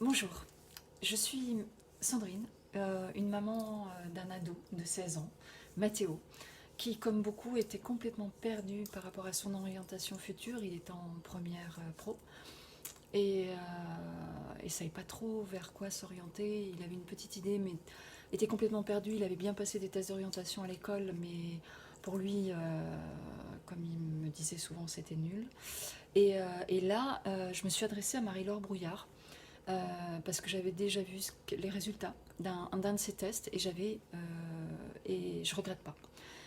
Bonjour, je suis Sandrine, une maman d'un ado de 16 ans, Mathéo, qui, comme beaucoup, était complètement perdu par rapport à son orientation future. Il était en première pro et il ne savait pas trop vers quoi s'orienter. Il avait une petite idée, mais était complètement perdu. Il avait bien passé des tests d'orientation à l'école, mais pour lui, comme il me disait souvent, c'était nul. Et là, je me suis adressée à Marie-Laure Brouillard parce que j'avais déjà vu les résultats d'un de ses tests et je regrette pas.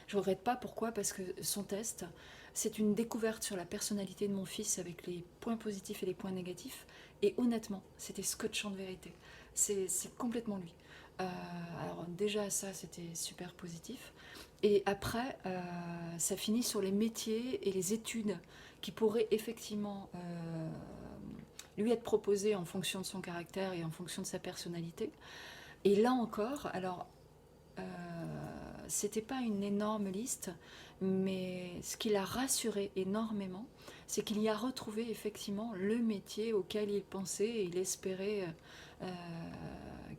Je regrette pas, pourquoi? Parce que son test, c'est une découverte sur la personnalité de mon fils avec les points positifs et les points négatifs. Et honnêtement, c'était scotchant de vérité. C'est complètement lui. Alors déjà ça c'était super positif. Et après ça finit sur les métiers et les études qui pourraient effectivement lui être proposées en fonction de son caractère et en fonction de sa personnalité. Et là encore, alors euh, c'était pas une énorme liste, mais ce qui l'a rassuré énormément, c'est qu'il y a retrouvé effectivement le métier auquel il pensait et euh,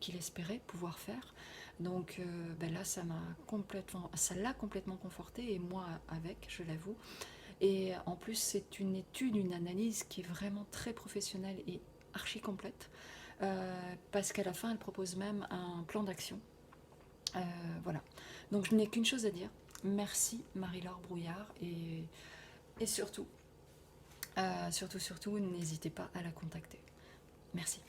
qu'il espérait pouvoir faire. Donc ben là, ça l'a complètement conforté et moi avec, je l'avoue. Et en plus, c'est une étude, une analyse qui est vraiment très professionnelle et archi complète, parce qu'à la fin, elle propose même un plan d'action. Euh, voilà. Donc je n'ai qu'une chose à dire. Merci Marie-Laure Brouillard et surtout, surtout, n'hésitez pas à la contacter. Merci.